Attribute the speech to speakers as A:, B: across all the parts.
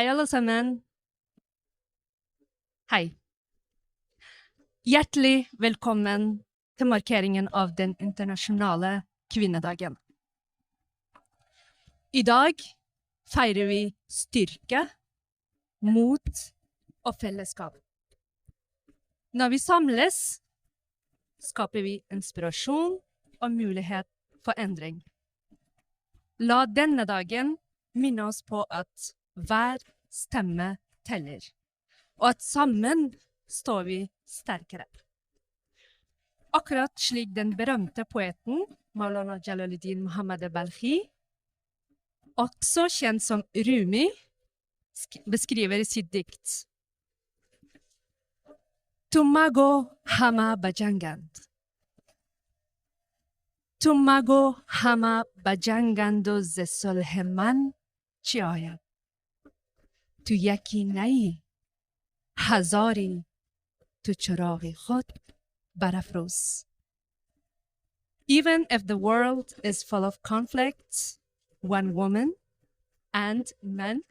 A: Hei, alle sammen. Hei. Hjertelig velkommen til markeringen av den internasjonale kvinnedagen. I dag feirer vi styrke, mot og fellesskap. Når vi samles, skaper vi inspirasjon og mulighet for endring. La denne dagen minne oss på at hver stemme teller, og at sammen står vi sterkere. Akkurat slik den berømte poeten Maulana Jalaluddin Muhammad Balkhi, også kjent som Rumi, beskriver i sitt dikt. Tumago hama bajangand. Tumago hama bajangando ze صلح من چی آید؟ تو یکی نئی، هزاری تو چراغ خود برافروز. Even if the world is full of conflicts, one woman and men,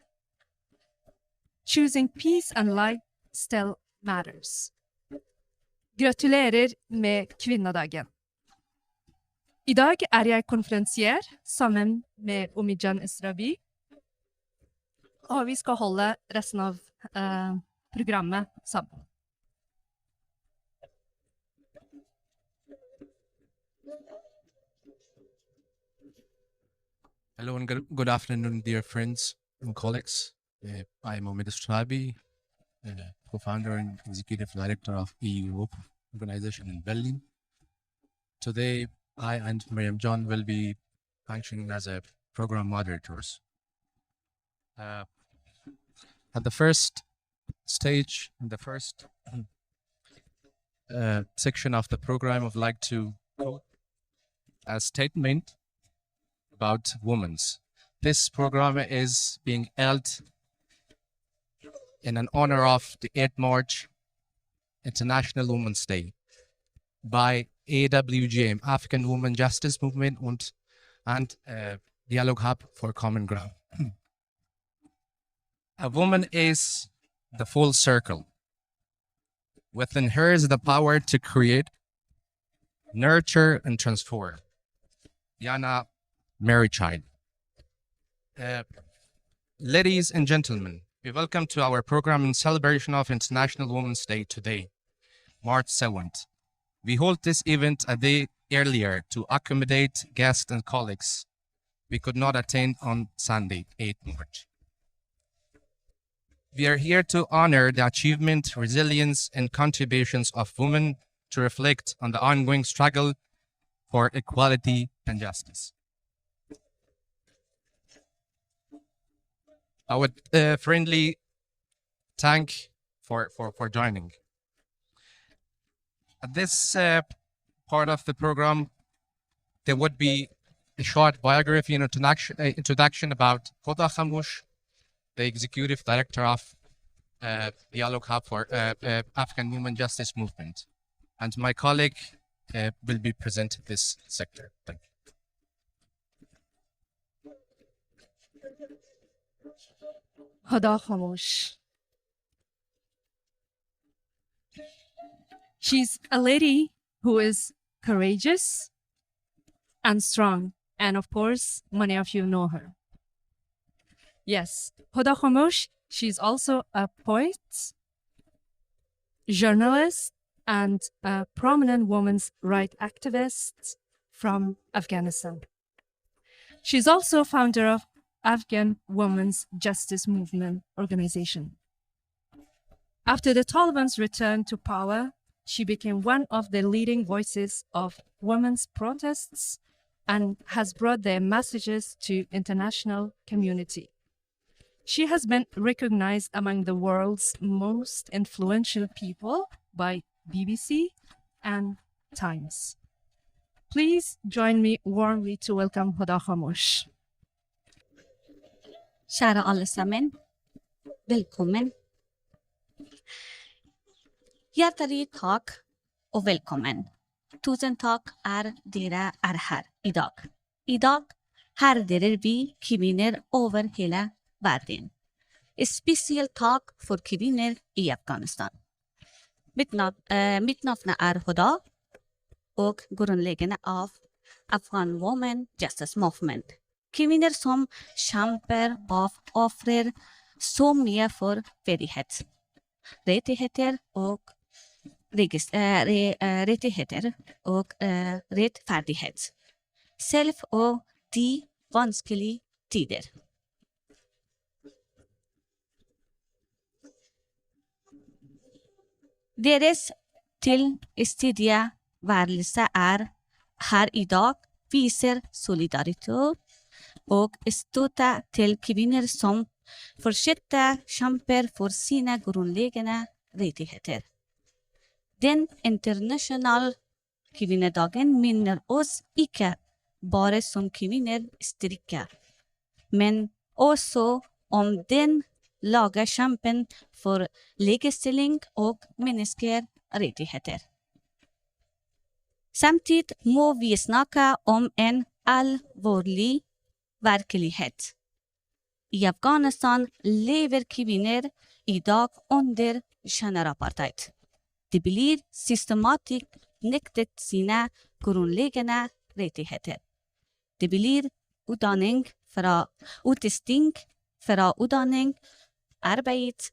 A: choosing peace and light still matters. Gratulerer med kvinnedagen. I dag er jeg konferansier sammen med Umijan Esrabi, og vi skal holde resten av programmet sammen.
B: Hello and good afternoon, dear friends and colleagues. I am Omid Esrabi, co-founder and executive director of EU Europe organization in Berlin. Today, I and Miriam John will be functioning as a program moderators. At the first stage, in the first section of the program, I would like to quote a statement about women. This program is being held in an honor of the 8th March International Women's Day by AWGM, African Women Justice Movement and Dialogue Hub for Common Ground. A woman is the full circle. Within her is the power to create, nurture, and transform. Yana Mary Child. Ladies and gentlemen, we welcome to our program in celebration of International Women's Day today, March 7th. We hold this event a day earlier to accommodate guests and colleagues we could not attend on Sunday, 8th March. We are here to honor the achievement, resilience, and contributions of women to reflect on the ongoing struggle for equality and justice. I would friendly thank for joining. At this part of the program, there would be a short biography and introduction about Hoda Khamoush, the executive director of Dialogue Hub for African Women Justice Movement. And my colleague will be presenting this sector. Thank you.
A: Hoda Khamoush. She's a lady who is courageous and strong. And of course, many of you know her. Yes, Hoda Khamoush, she's also a poet, journalist, and a prominent women's rights activist from Afghanistan. She's also founder of Afghan Women's Justice Movement organization. After the Taliban's return to power, she became one of the leading voices of women's protests and has brought their messages to international community. She has been recognized among the world's most influential people by BBC and Times. Please join me warmly to welcome Hoda Khamoush.
C: Kjære alle sammen, velkommen. Hjertelig takk og velkommen. Tusen takk dere her i dag. I dag herderer vi kvinner over hele verden. spesielt tak for kvinner i Afghanistan. Mitt navn er Huda, og grunnleggende av Afghan Women Justice Movement. Kvinner som kjemper og ofrer så mye for verdighet, rettigheter og rettferdighet, selv og de vanskelige tider. Deres tilstedeværelse er her i dag viser solidaritet og støtte til kvinner som fortsetter kjemper for sine grunnleggende rettigheter. Den internasjonale kvinnedagen minner oss ikke bare som kvinner strikker, men også om den lage kjempen for likestilling og menneskerettigheter. Samtidig må vi snakke om en alvorlig virkelighet. I Afghanistan lever kvinner i dag under kjønnsapartheid. De blir systematisk nektet sine grunnleggende rettigheter. Det blir utestengt fra utdanning, arbeid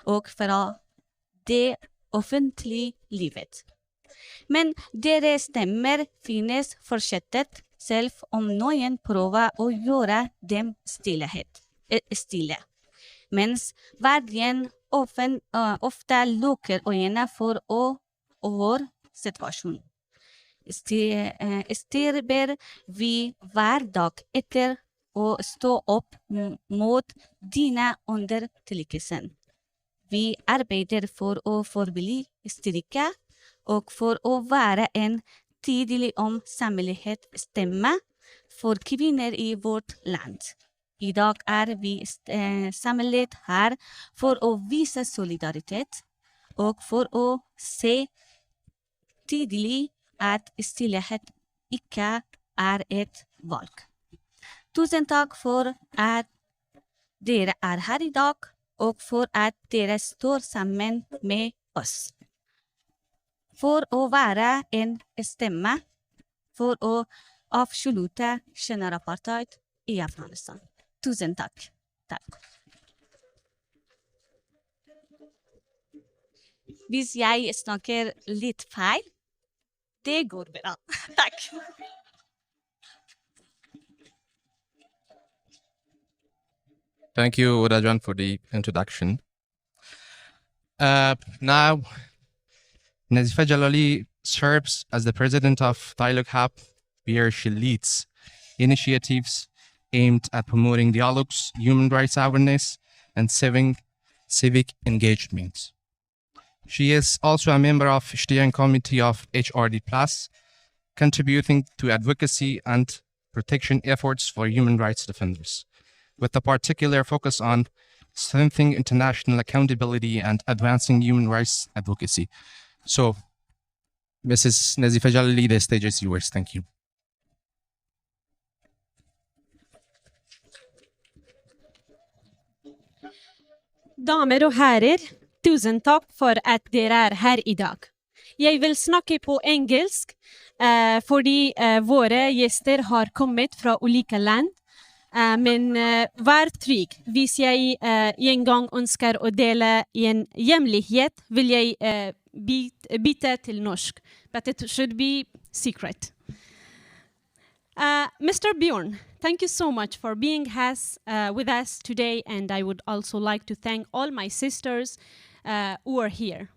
C: og fra det offentlige livet. Men deres stemmer finnes fortsatt, selv om noen prøver å gjøre dem stille. Mens verdien ofte lukker øynene for vår situasjon. Striber vi hver dag etter å stå opp mot denne undertrykkelsen. Vi arbeider for å forbli styrke og for å være en tydelig om sammenlighet stemme for kvinner i vårt land. I dag er vi samlet her for å vise solidaritet og for å se tydelig at stillhet ikke er et valg. Tusen takk for at dere er her i dag, og for at dere står sammen med oss. For å være en stemme for å avslutte kjønnsapartheid i Afghanistan. Tusen takk. Hvis jeg snakker litt feil, det går bra. Takk.
B: Thank you, Udajan, for the introduction. Now, Nazifa Jalali serves as the president of Dialogue Hub, where she leads initiatives aimed at promoting dialogues, human rights awareness, and civic engagement. She is also a member of the steering committee of HRD+, contributing to advocacy and protection efforts for human rights defenders, with a particular focus on strengthening international accountability and advancing human rights advocacy. So, Mrs. Nazifa Jalali, the stage is yours. Thank you.
D: Damer og herrer, tusen takk for at dere er her i dag. Jeg vil snakke på engelsk fordi våre gjester har kommet fra ulike land. Men vær trygg, hvis jeg en gang ønsker å dele en hemmelighet, vil jeg bytte til norsk. But it should be secret. Mr. Bjorn, thank you so much for being with us today, and I would also like to thank all my sisters who are here.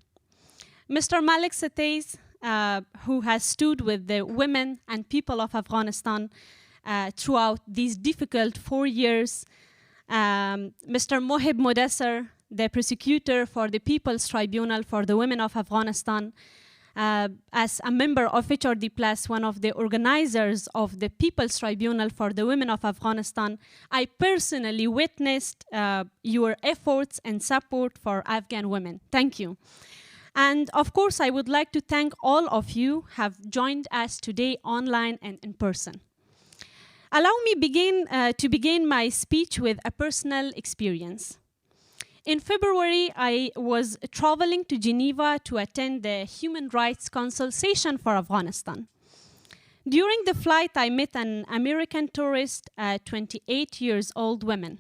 D: Mr. Malik Sattais, who has stood with the women and people of Afghanistan throughout these difficult 4 years. Mr. Mohib Modassar, the prosecutor for the People's Tribunal for the Women of Afghanistan, as a member of HRD+, one of the organizers of the People's Tribunal for the Women of Afghanistan, I personally witnessed your efforts and support for Afghan women. Thank you. And of course, I would like to thank all of you who have joined us today online and in person. Allow me to begin my speech with a personal experience. In February, I was traveling to Geneva to attend the Human Rights Council session for Afghanistan. During the flight, I met an American tourist, a 28-year-old woman.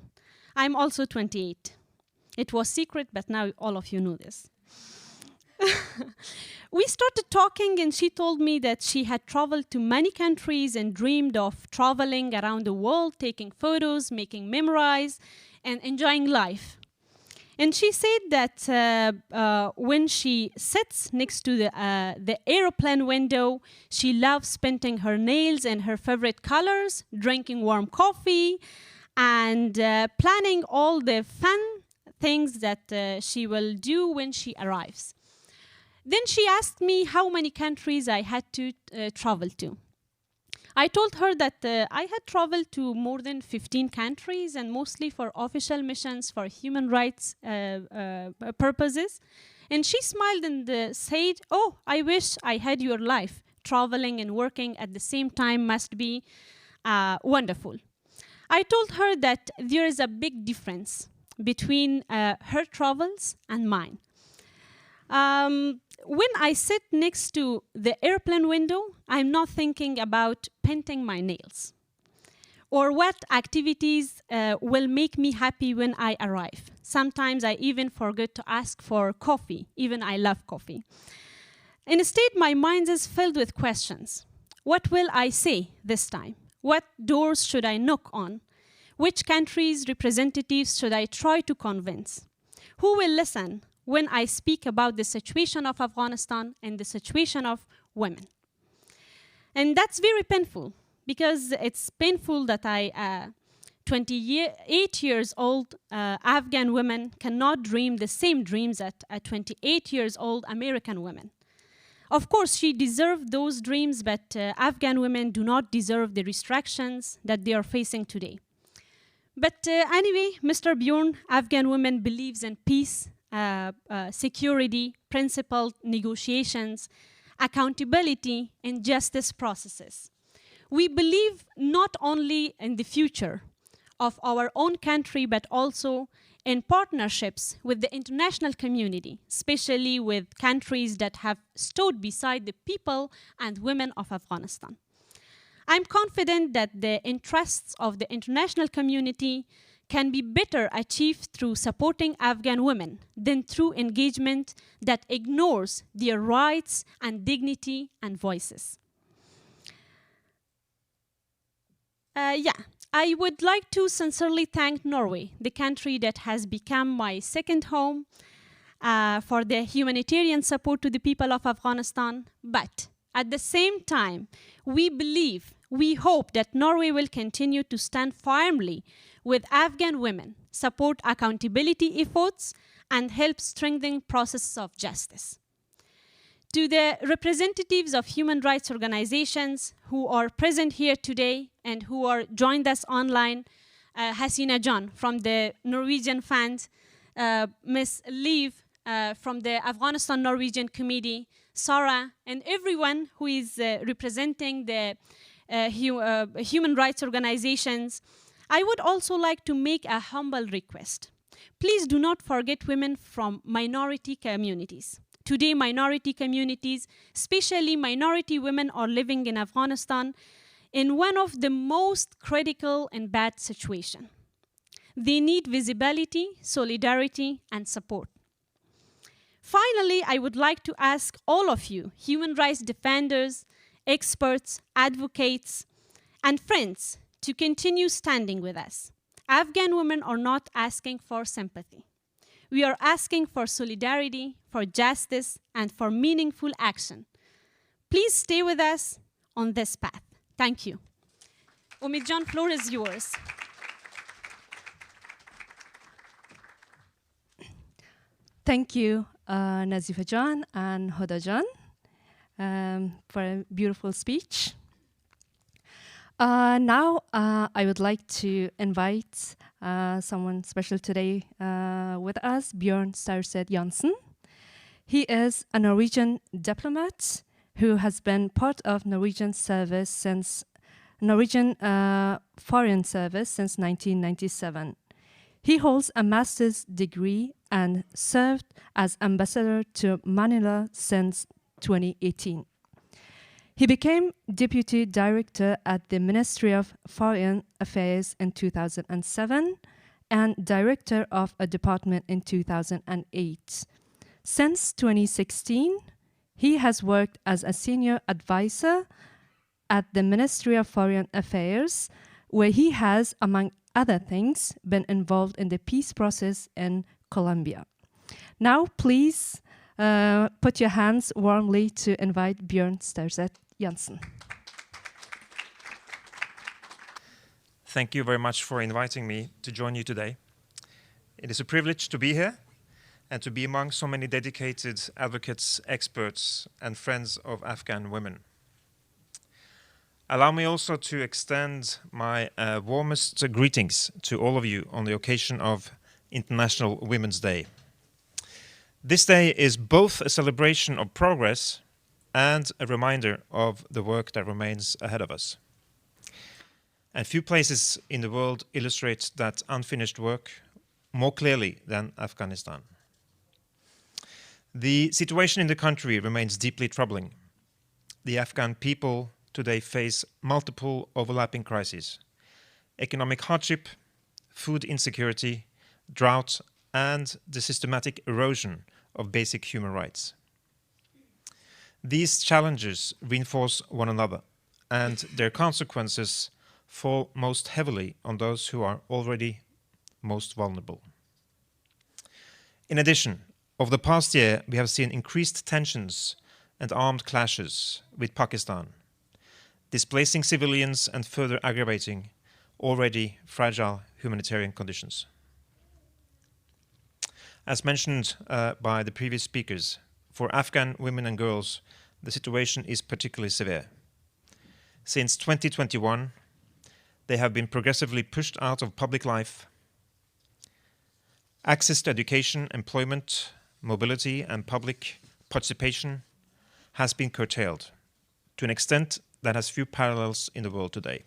D: I'm also 28. It was secret, but now all of you know this. We started talking, and she told me that she had traveled to many countries and dreamed of traveling around the world, taking photos, making memories, and enjoying life. And she said that when she sits next to the airplane window, she loves painting her nails in her favorite colors, drinking warm coffee, and planning all the fun things that she will do when she arrives. Then she asked me how many countries I had to travel to. I told her that I had traveled to more than 15 countries, and mostly for official missions for human rights purposes. And she smiled and said, "Oh, I wish I had your life. Traveling and working at the same time must be wonderful." I told her that there is a big difference between her travels and mine. When I sit next to the airplane window, I'm not thinking about painting my nails or what activities will make me happy when I arrive. Sometimes I even forget to ask for coffee, even I love coffee. Instead, my mind is filled with questions. What will I say this time? What doors should I knock on? Which countries' representatives should I try to convince? Who will listen when I speak about the situation of Afghanistan and the situation of women? And that's very painful, because it's painful that 28 years old Afghan women cannot dream the same dreams that a 28 years old American woman. Of course, she deserved those dreams, but Afghan women do not deserve the restrictions that they are facing today. But anyway, Mr. Bjorn, Afghan women believes in peace, security, principled negotiations, accountability, and justice processes. We believe not only in the future of our own country, but also in partnerships with the international community, especially with countries that have stood beside the people and women of Afghanistan. I'm confident that the interests of the international community can be better achieved through supporting Afghan women than through engagement that ignores their rights and dignity and voices. I would like to sincerely thank Norway, the country that has become my second home, for the humanitarian support to the people of Afghanistan. But at the same time, we hope that Norway will continue to stand firmly with Afghan women, support accountability efforts, and help strengthen processes of justice. To the representatives of human rights organizations who are present here today and who are joined us online, Hasina John from the Norwegian Fund, Ms. Liv from the Afghanistan Norwegian Committee, Sarah, and everyone who is representing the human rights organizations, I would also like to make a humble request. Please do not forget women from minority communities. Today, minority communities, especially minority women, are living in Afghanistan in one of the most critical and bad situations. They need visibility, solidarity, and support. Finally, I would like to ask all of you, human rights defenders, experts, advocates, and friends, to continue standing with us. Afghan women are not asking for sympathy. We are asking for solidarity, for justice, and for meaningful action. Please stay with us on this path. Thank you. Umid John, floor is yours.
A: Thank you, Nazifa John and Hoda John, for a beautiful speech. Now, I would like to invite someone special today with us, Bjorn Staurseth Jansen. He is a Norwegian diplomat who has been part of Norwegian service since Norwegian Foreign Service since 1997. He holds a master's degree and served as ambassador to Manila since 2018. He became deputy director at the Ministry of Foreign Affairs in 2007 and director of a department in 2008. Since 2016, he has worked as a senior advisor at the Ministry of Foreign Affairs, where he has, among other things, been involved in the peace process in Colombia. Now, please put your hands warmly to invite Bjørn Staurseth Jensen.
E: Thank you very much for inviting me to join you today. It is a privilege to be here and to be among so many dedicated advocates, experts, and friends of Afghan women. Allow me also to extend my warmest greetings to all of you on the occasion of International Women's Day. This day is both a celebration of progress and a reminder of the work that remains ahead of us. And few places in the world illustrate that unfinished work more clearly than Afghanistan. The situation in the country remains deeply troubling. The Afghan people today face multiple overlapping crises: economic hardship, food insecurity, drought, and the systematic erosion of basic human rights. These challenges reinforce one another, and their consequences fall most heavily on those who are already most vulnerable. In addition, over the past year, we have seen increased tensions and armed clashes with Pakistan, displacing civilians and further aggravating already fragile humanitarian conditions. As mentioned by the previous speakers, for Afghan women and girls, the situation is particularly severe. Since 2021, they have been progressively pushed out of public life. Access to education, employment, mobility, and public participation has been curtailed to an extent that has few parallels in the world today.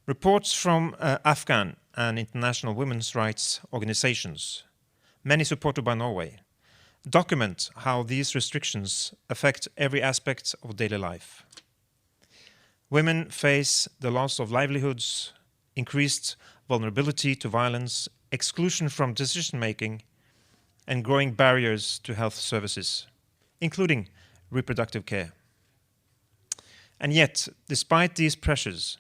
E: Reports from Afghan and international women's rights organizations, many supported by Norway, document how these restrictions affect every aspect of daily life. Women face the loss of livelihoods, increased vulnerability to violence, exclusion from decision-making, and growing barriers to health services, including reproductive care. And yet, despite these pressures,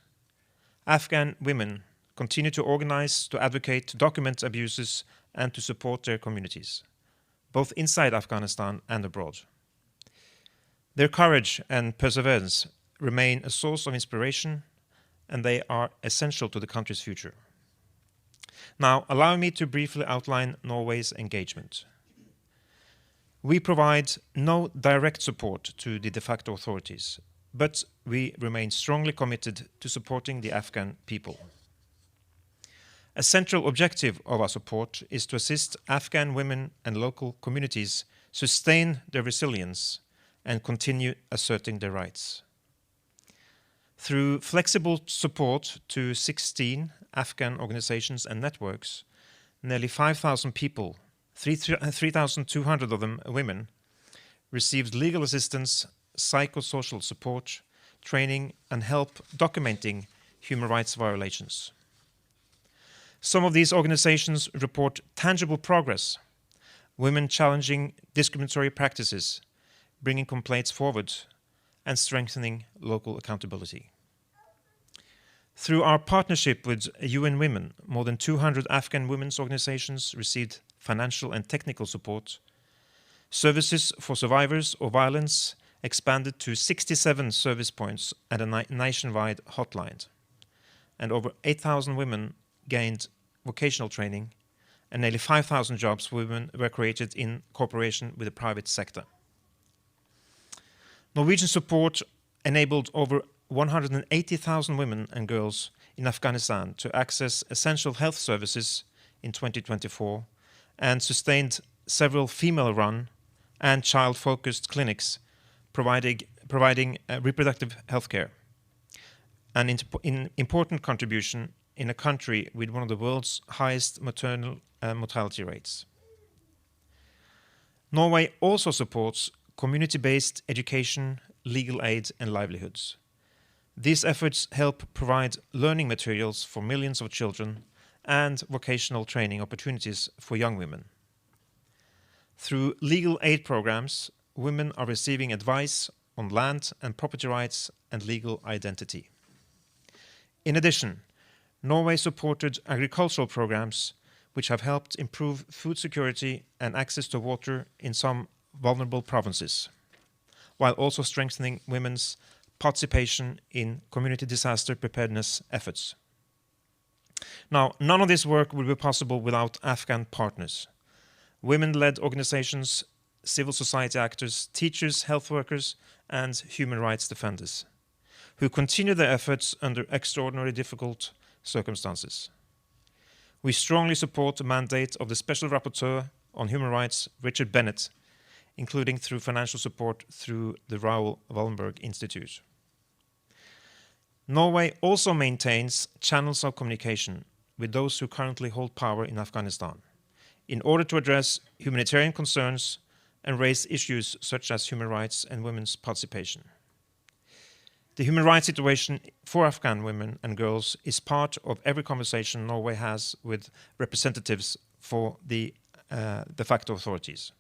E: Afghan women continue to organize, to advocate, to document abuses, and to support their communities, both inside Afghanistan and abroad. Their courage and perseverance remain a source of inspiration, and they are essential to the country's future. Now, allow me to briefly outline Norway's engagement. We provide no direct support to the de facto authorities, but we remain strongly committed to supporting the Afghan people. A central objective of our support is to assist Afghan women and local communities sustain their resilience and continue asserting their rights. Through flexible support to 16 Afghan organizations and networks, nearly 5,000 people, 3,200 of them women, received legal assistance, psychosocial support, training, and help documenting human rights violations. Some of these organizations report tangible progress, women challenging discriminatory practices, bringing complaints forward, and strengthening local accountability. Through our partnership with UN Women, more than 200 Afghan women's organizations received financial and technical support. Services for survivors of violence expanded to 67 service points and a nationwide hotline. And over 8,000 women gained vocational training, and nearly 5,000 jobs for women were created in cooperation with the private sector. Norwegian support enabled over 180,000 women and girls in Afghanistan to access essential health services in 2024 and sustained several female-run and child-focused clinics providing reproductive health care, an important contribution in a country with one of the world's highest maternal mortality rates. Norway also supports community-based education, legal aid and livelihoods. These efforts help provide learning materials for millions of children and vocational training opportunities for young women. Through legal aid programs, women are receiving advice on land and property rights and legal identity. In addition, Norway supported agricultural programs which have helped improve food security and access to water in some vulnerable provinces, while also strengthening women's participation in community disaster preparedness efforts. Now, none of this work would be possible without Afghan partners. Women-led organizations, civil society actors, teachers, health workers, and human rights defenders, who continue their efforts under extraordinarily difficult circumstances. We strongly support the mandate of the Special Rapporteur on Human Rights, Richard Bennett, including through financial support through the Raoul Wallenberg Institute. Norway also maintains channels of communication with those who currently hold power in Afghanistan in order to address humanitarian concerns and raise issues such as human rights and women's participation. The human rights situation for Afghan women and girls is part of every conversation Norway has with representatives for the de facto authorities.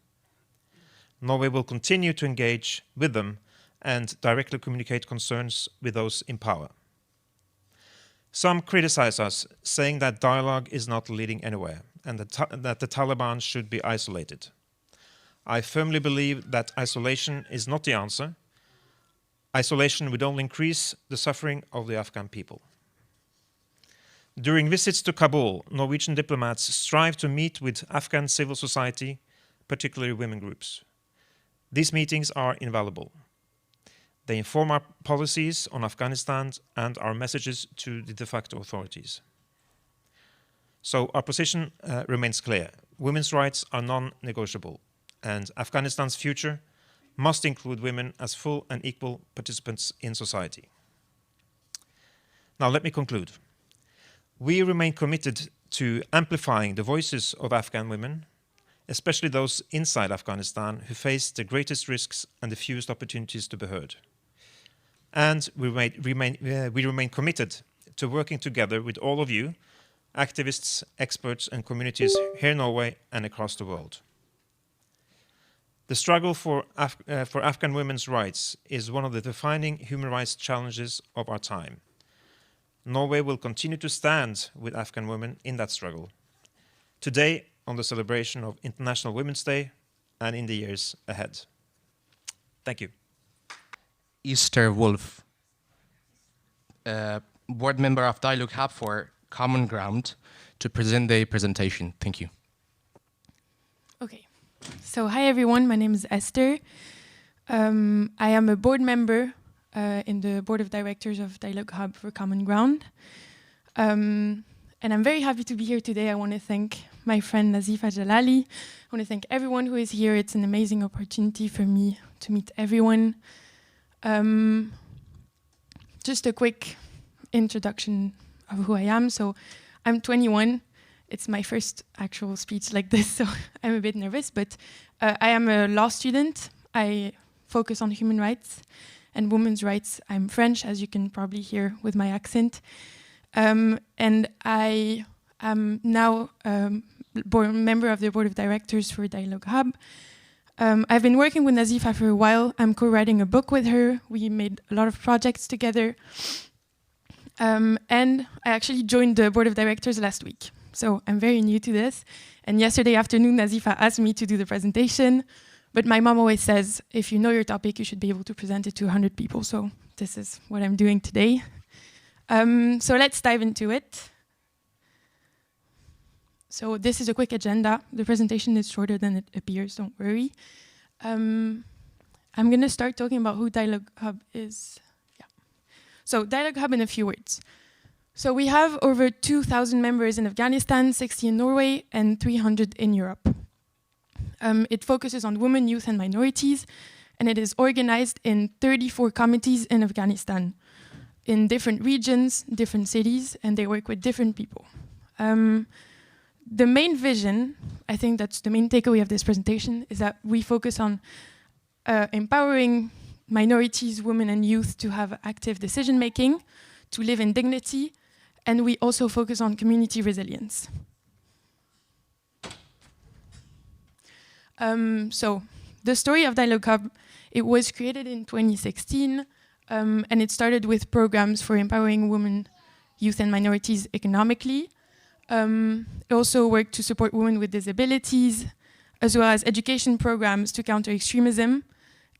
E: Norway will continue to engage with them and directly communicate concerns with those in power. Some criticize us, saying that dialogue is not leading anywhere and that the Taliban should be isolated. I firmly believe that isolation is not the answer. Isolation would only increase the suffering of the Afghan people. During visits to Kabul, Norwegian diplomats strive to meet with Afghan civil society, particularly women groups. These meetings are invaluable. They inform our policies on Afghanistan and our messages to the de facto authorities. So our position remains clear. Women's rights are non-negotiable, and Afghanistan's future must include women as full and equal participants in society. Now let me conclude. We remain committed to amplifying the voices of Afghan women, especially those inside Afghanistan who face the greatest risks and the fewest opportunities to be heard. And we remain committed to working together with all of you, activists, experts and communities here in Norway and across the world. The struggle for Afghan women's rights is one of the defining human rights challenges of our time. Norway will continue to stand with Afghan women in that struggle, today on the celebration of International Women's Day and in the years ahead. Thank you.
B: Esther Wolf, board member of Dialogue Hub for Common Ground, to present the presentation. Thank you.
F: Okay. So hi everyone, my name is Esther. I am a board member in the board of directors of Dialogue Hub for Common Ground. And I'm very happy to be here today. I want to thank my friend Nazifa Jalali. I want to thank everyone who is here. It's an amazing opportunity for me to meet everyone. Just a quick introduction of who I am. So I'm 21. It's my first actual speech like this, so I'm a bit nervous, but I am a law student. I focus on human rights and women's rights. I'm French, as you can probably hear with my accent. And I am now a member of the board of directors for Dialogue Hub. I've been working with Nazifa for a while. I'm co-writing a book with her. We made a lot of projects together. And I actually joined the board of directors last week. So I'm very new to this. And yesterday afternoon, Nazifa asked me to do the presentation. But my mom always says, if you know your topic, you should be able to present it to 100 people. So this is what I'm doing today. So let's dive into it. So this is a quick agenda. The presentation is shorter than it appears, don't worry. I'm going to start talking about who Dialogue Hub is. Yeah. So Dialogue Hub in a few words. So we have over 2,000 members in Afghanistan, 60 in Norway, and 300 in Europe. It focuses on women, youth, and minorities, and it is organized in 34 committees in Afghanistan. in different regions, different cities, and they work with different people. The main vision, I think that's the main takeaway of this presentation, is that we focus on empowering minorities, women and youth to have active decision-making, to live in dignity, and we also focus on community resilience. So the story of Dialogue Hub, it was created in 2016, and it started with programs for empowering women, youth and minorities economically. It also worked to support women with disabilities, as well as education programs to counter extremism,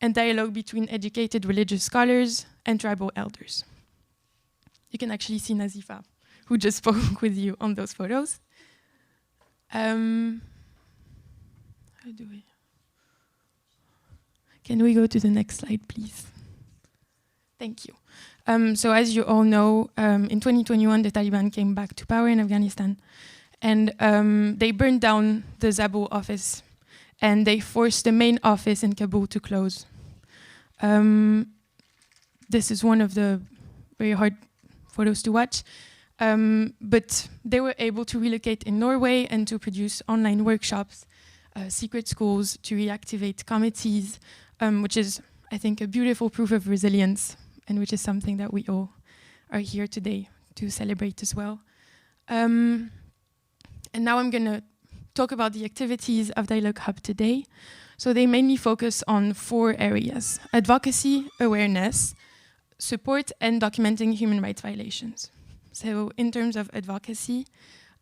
F: and dialogue between educated religious scholars and tribal elders. You can actually see Nazifa, who just spoke with you on those photos. How do we? Can we go to the next slide, please? Thank you. So as you all know, in 2021, the Taliban came back to power in Afghanistan, and they burned down the Zabul office, and they forced the main office in Kabul to close. This is one of the very hard photos to watch, but they were able to relocate in Norway and to produce online workshops, secret schools, to reactivate committees, which is, I think, a beautiful proof of resilience, and which is something that we all are here today to celebrate as well. And now I'm going to talk about the activities of Dialogue Hub today. So they mainly focus on 4 areas: advocacy, awareness, support, and documenting human rights violations. So in terms of advocacy,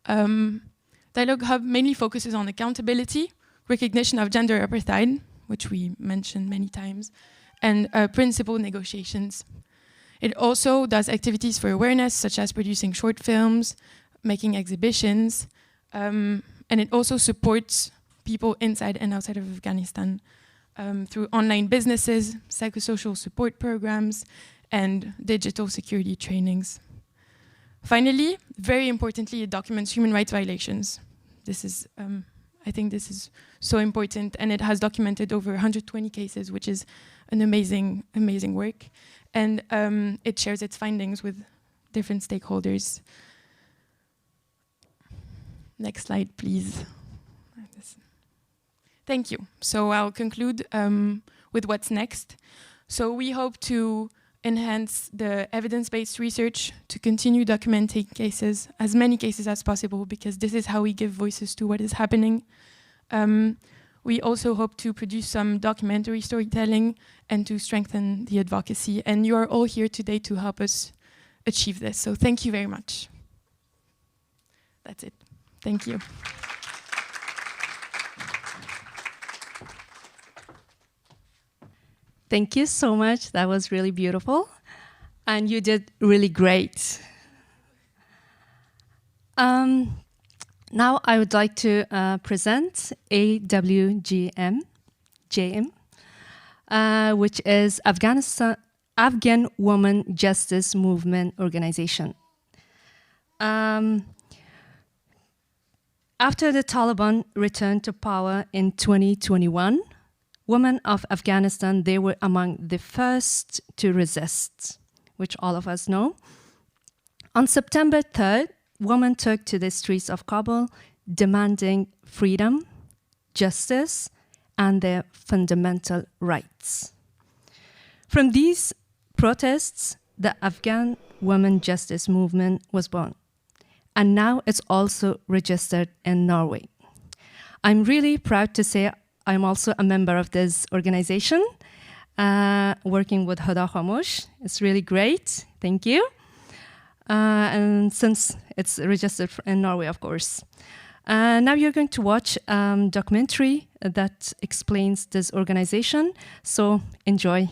F: Dialogue Hub mainly focuses on accountability, recognition of gender apartheid, which we mentioned many times, and principle negotiations. It also does activities for awareness, such as producing short films, making exhibitions, and it also supports people inside and outside of Afghanistan through online businesses, psychosocial support programs, and digital security trainings. Finally, very importantly, it documents human rights violations. This is, I think this is so important, and it has documented over 120 cases, which is an amazing, amazing work. And it shares its findings with different stakeholders. Next slide, please. Thank you. So I'll conclude with what's next. So we hope to enhance the evidence-based research, to continue documenting cases, as many cases as possible, because this is how we give voices to what is happening. We also hope to produce some documentary storytelling and to strengthen the advocacy. And you are all here today to help us achieve this. So thank you very much. That's it. Thank you.
A: Thank you so much. That was really beautiful. And you did really great. Now I would like to present AWGM, which is Afghan Women Justice Movement Organization. After the Taliban returned to power in 2021, women of Afghanistan, they were among the first to resist, which all of us know. On September 3rd, women took to the streets of Kabul demanding freedom, justice, and their fundamental rights. From these protests, the Afghan Women Justice Movement was born, and now it's also registered in Norway. I'm really proud to say I'm also a member of this organization, working with Huda Khamosh. It's really great, thank you. And since it's registered in Norway, of course. Now you're going to watch a documentary that explains this organization, so enjoy.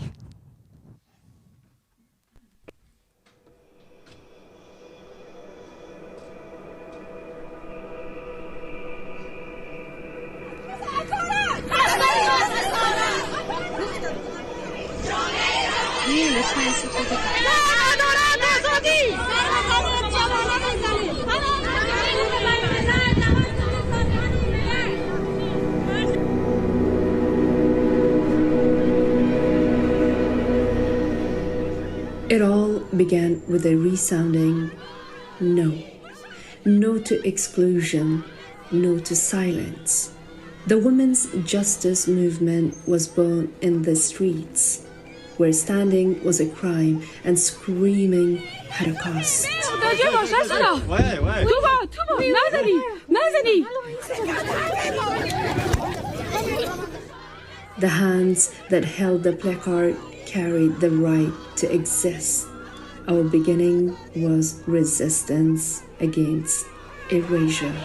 G: It all began with a resounding no. No to exclusion, no to silence. The women's justice movement was born in the streets, where standing was a crime and screaming had a cost. The hands that held the placard carried the right to exist. Our beginning was resistance against erasure.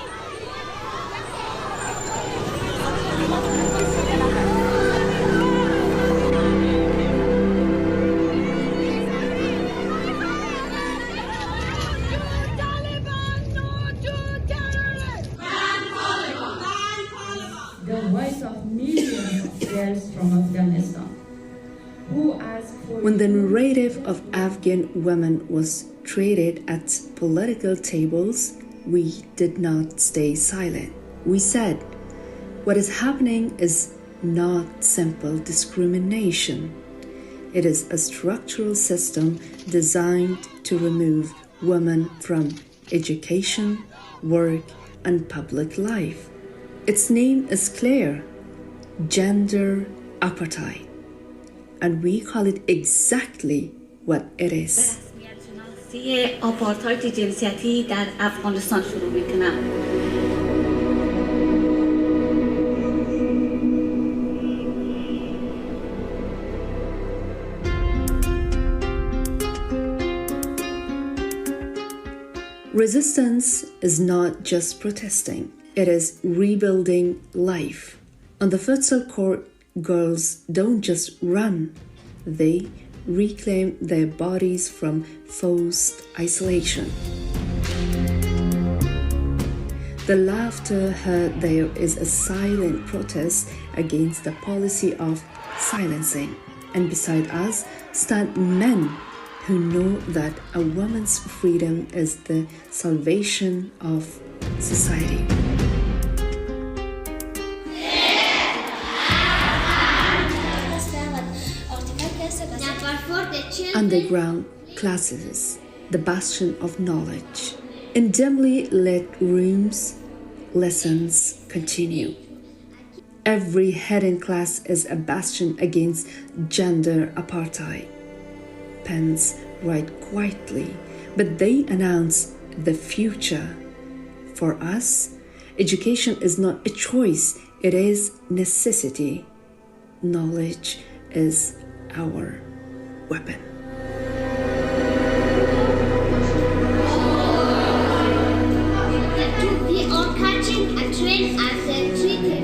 H: The voice of millions of girls from Afghanistan who asked for...
G: When the narrative of Afghan women was traded at political tables, we did not stay silent. We said, what is happening is not simple discrimination. It is a structural system designed to remove women from education, work, and public life. Its name is clear: gender apartheid. And we call it exactly what it is.
C: آپارتاید جنسیتی در افغانستان شروع میکنم.
G: Resistance is not just protesting, it is rebuilding life. On the futsal court, girls don't just run, they reclaim their bodies from forced isolation. The laughter heard there is a silent protest against the policy of silencing. And beside us stand men who know that a woman's freedom is the salvation of society. Underground classes, the bastion of knowledge. In dimly lit rooms, lessons continue. Every hidden class is a bastion against gender apartheid. Pens write quietly, but they announce the future. For us, education is not a choice, it is necessity. Knowledge is our weapon.
I: We are catching a train at 3:30.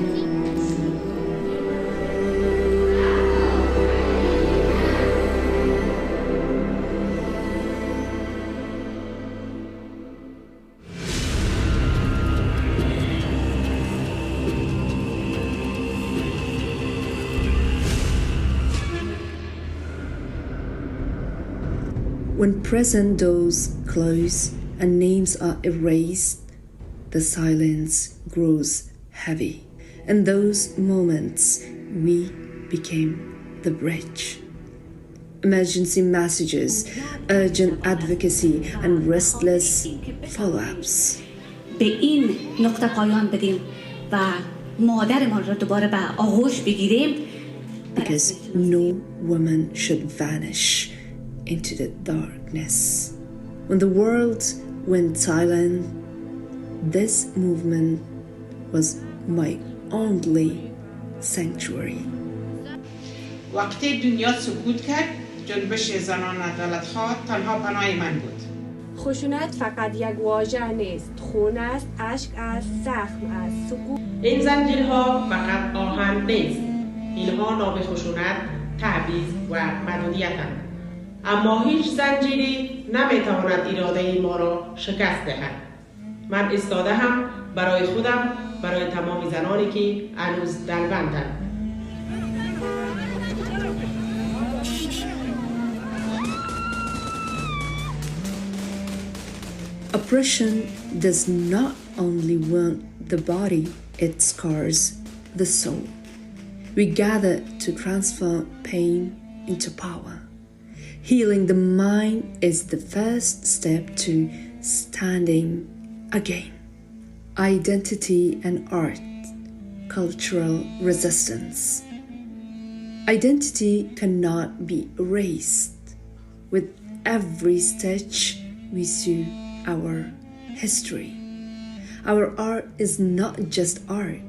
G: When prison doors close and names are erased, the silence grows heavy. In those moments, we became the bridge. Emergency messages, urgent advocacy, and restless follow-ups.
C: به این نقطه پایان بدیم و مادرمان را دوباره به آغوش بگیریم.
G: Because no woman should vanish into the darkness. When the world went silent, this movement was my only sanctuary.
J: وقتی دنیا سکوت کرد، جنبش زنان عدالت‌خواه تنها پناه من بود.
K: خشونت فقط یک واژه نیست، خون است، اشک است، زخم است، سکوت.
J: این زنجیرها فقط آهن نیست. اینها نام خشونت، تبعیض و محدودیت‌اند. اما هیچ زنجیری نمیتواند اراده ما را شکست دهد. من ایستاده هم برای خودم، برای تمام زنانی که هنوز دلبندند.
G: Oppression does not only wound the body, it scars the soul. We gather to transform pain into power. Healing the mind is the first step to standing again. Identity and art, cultural resistance. Identity cannot be erased. With every stitch, we sew our history. Our art is not just art,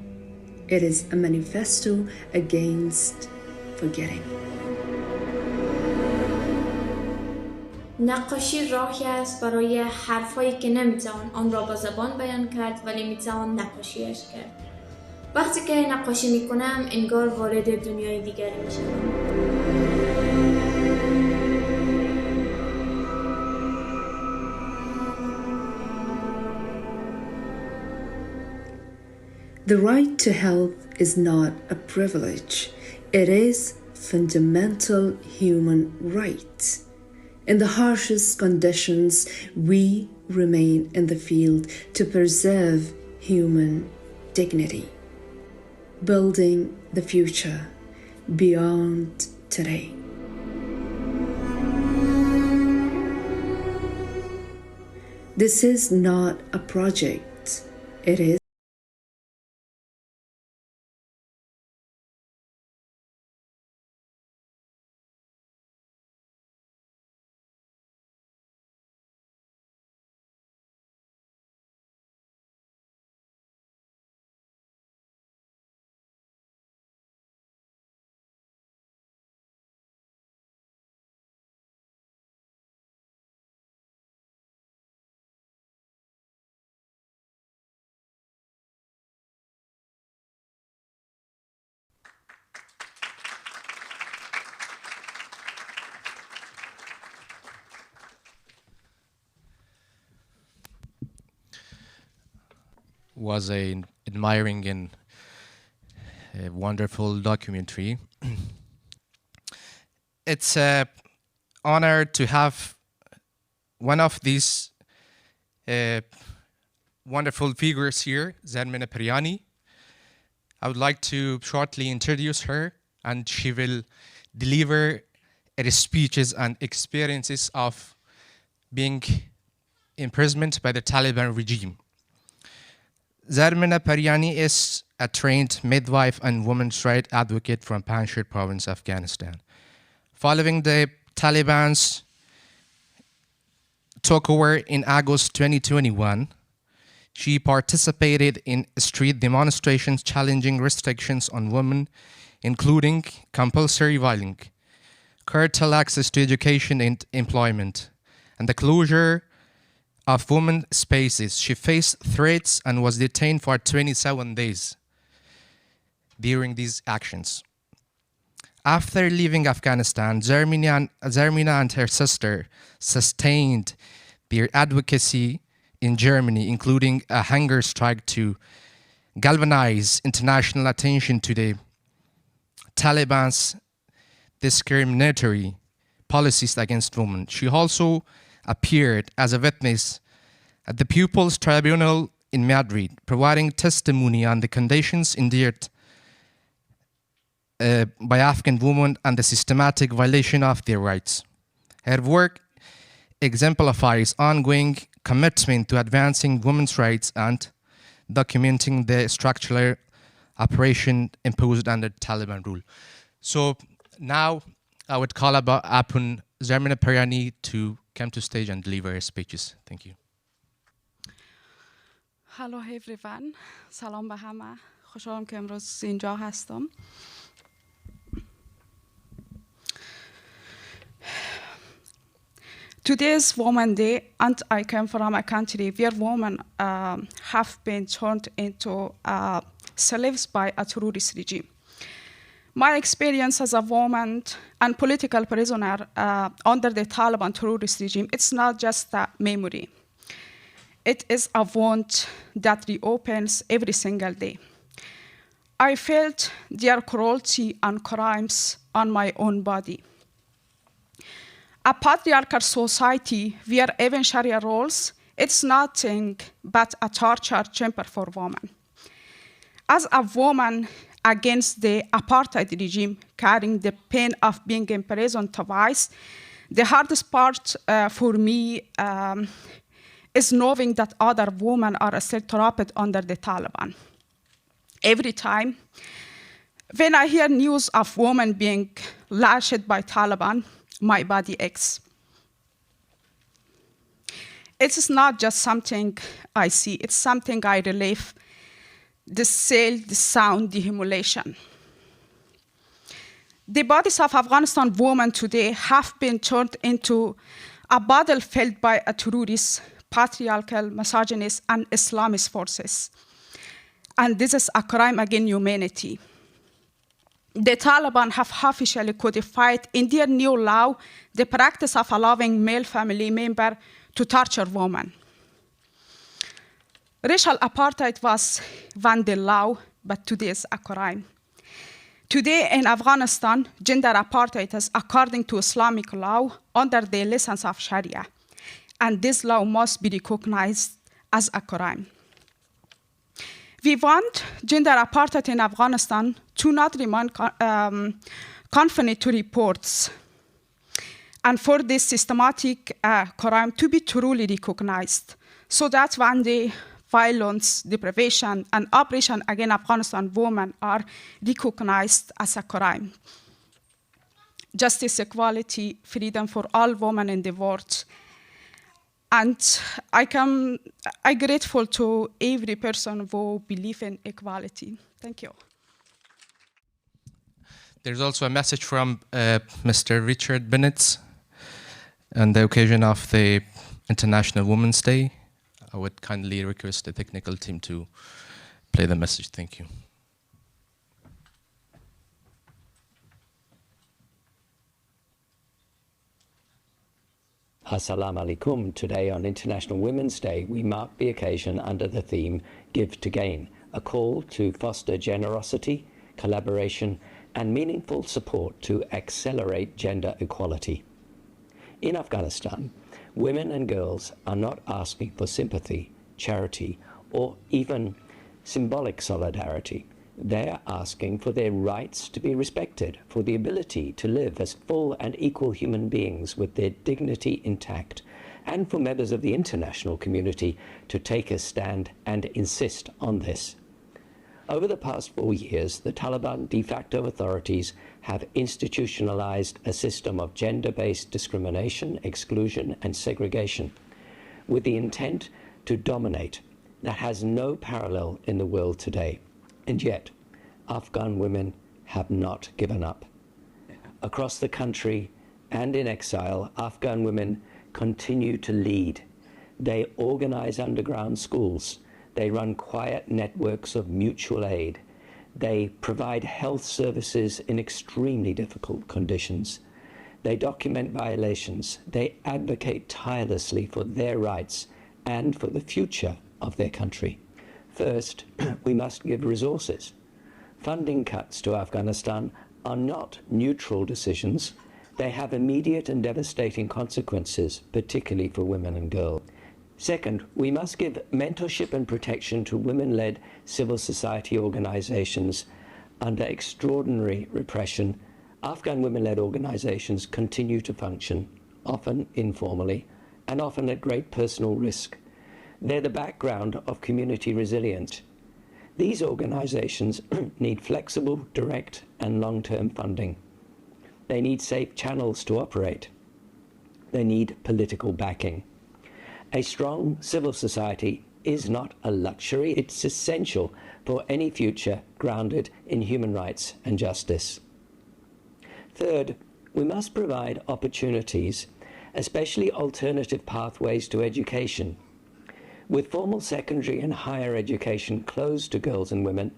G: it is a manifesto against forgetting.
L: نقاشی راهی است برای حرفایی که نمیتوان آن را با زبان بیان کرد ولی میتوان نقاشیش کرد. وقتی که نقاشی میکنم انگار وارد دنیای دیگری میشم.
G: The right to health is not a privilege. It is fundamental human right. In the harshest conditions, we remain in the field to preserve human dignity, building the future beyond today. This is not a project, it is
B: was an admiring and a wonderful documentary. It's an honor to have one of these wonderful figures here, Zarmina Periani. I would like to shortly introduce her, and she will deliver her speeches and experiences of being imprisoned by the Taliban regime. Zarmina Periani is a trained midwife and women's rights advocate from Panjshir province, Afghanistan. Following the Taliban's took over in August 2021, she participated in street demonstrations challenging restrictions on women, including compulsory violin, curtail access to education and employment, and the closure of women's spaces. She faced threats and was detained for 27 days during these actions. After leaving Afghanistan, Zarmina and her sister sustained their advocacy in Germany, including a hunger strike to galvanize international attention to the Taliban's discriminatory policies against women. She also appeared as a witness at the People's Tribunal in Madrid, providing testimony on the conditions endured by Afghan women and the systematic violation of their rights. Her work exemplifies ongoing commitment to advancing women's rights and documenting the structural oppression imposed under Taliban rule. So now I would call upon Zarmina Periani to come to stage and deliver her speeches. Thank you.
M: Hello everyone. سلام به همه. خوشحالم که امروز اینجا هستم. Today is Women's Day, and I come from a country where women have been turned into slaves by a terrorist regime. My experience as a woman and political prisoner under the Taliban terrorist regime, it's not just a memory. It is a wound that reopens every single day. I felt their cruelty and crimes on my own body. A patriarchal society where even Sharia rules, it's nothing but a torture chamber for women. As a woman against the apartheid regime, carrying the pain of being imprisoned twice, The hardest part for me is knowing that other women are still trapped under the Taliban. Every time when I hear news of women being lashed by Taliban, my body aches. It's not just something I see, it's something I relive. The smell, the sound, the humiliation. The bodies of Afghanistan women today have been turned into a battlefield by a terrorist, patriarchal, misogynist, and Islamist forces. And this is a crime against humanity. The Taliban have officially codified in their new law the practice of allowing male family members to torture women. Racial apartheid was one the law, but today is a crime. Today in Afghanistan, gender apartheid is according to Islamic law under the license of Sharia, and this law must be recognized as a crime. We want gender apartheid in Afghanistan to not remain confined to reports, and for this systematic crime to be truly recognized, so that one day violence, deprivation, and oppression against Afghanistan women are recognized as a crime. Justice, equality, freedom for all women in the world. And I'm grateful to every person who believes in equality. Thank you.
B: There's also a message from Mr. Richard Bennett on the occasion of the International Women's Day. I would kindly request the technical team to play the message. Thank you.
N: Assalamu alaikum. Today on International Women's Day, we mark the occasion under the theme Give to Gain, a call to foster generosity, collaboration, and meaningful support to accelerate gender equality. In Afghanistan, women and girls are not asking for sympathy, charity, or even symbolic solidarity. They are asking for their rights to be respected, for the ability to live as full and equal human beings with their dignity intact, and for members of the international community to take a stand and insist on this. Over the past 4 years, the Taliban de facto authorities have institutionalized a system of gender-based discrimination, exclusion, and segregation, with the intent to dominate that has no parallel in the world today. And yet, Afghan women have not given up. Across the country and in exile, Afghan women continue to lead. They organize underground schools. They run quiet networks of mutual aid. They provide health services in extremely difficult conditions. They document violations. They advocate tirelessly for their rights and for the future of their country. First, we must give resources. Funding cuts to Afghanistan are not neutral decisions. They have immediate and devastating consequences, particularly for women and girls. Second, we must give mentorship and protection to women-led civil society organizations. Under extraordinary repression, Afghan women-led organizations continue to function, often informally, and often at great personal risk. They're the background of community resilience. These organizations need flexible, direct, and long-term funding. They need safe channels to operate. They need political backing. A strong civil society is not a luxury, it's essential for any future grounded in human rights and justice. Third, we must provide opportunities, especially alternative pathways to education. With formal secondary and higher education closed to girls and women,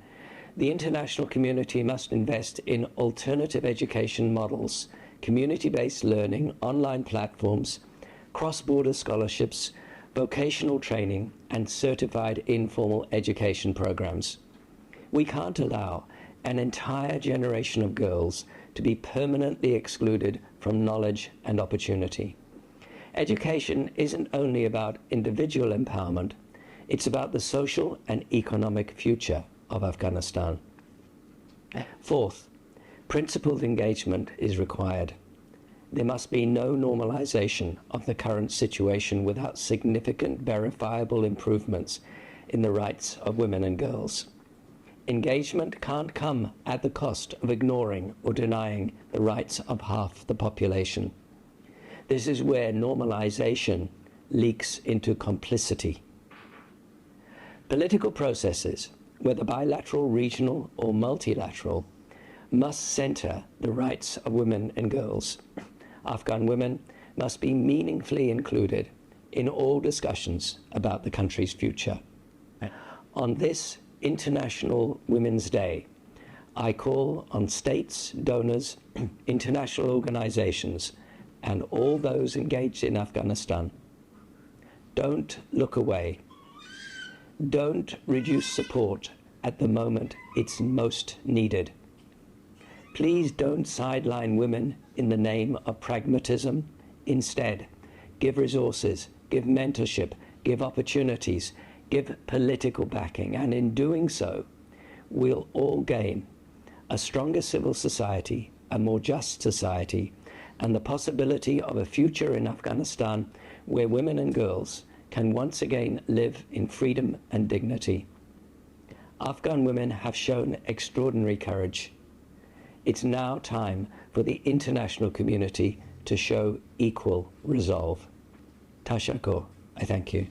N: the international community must invest in alternative education models, community-based learning, online platforms, cross-border scholarships, vocational training, and certified informal education programs. We can't allow an entire generation of girls to be permanently excluded from knowledge and opportunity. Education isn't only about individual empowerment, it's about the social and economic future of Afghanistan. Fourth, principled engagement is required. There must be no normalization of the current situation without significant verifiable improvements in the rights of women and girls. Engagement can't come at the cost of ignoring or denying the rights of half the population. This is where normalization leaks into complicity. Political processes, whether bilateral, regional, or multilateral, must center the rights of women and girls. Afghan women must be meaningfully included in all discussions about the country's future. On this International Women's Day, I call on states, donors, international organizations, and all those engaged in Afghanistan. Don't look away. Don't reduce support at the moment it's most needed. Please don't sideline women in the name of pragmatism. Instead, give resources, give mentorship, give opportunities, give political backing, and in doing so, we'll all gain a stronger civil society, a more just society, and the possibility of a future in Afghanistan where women and girls can once again live in freedom and dignity. Afghan women have shown extraordinary courage. It's now time for the international community to show equal resolve. Tashakkur, I thank you.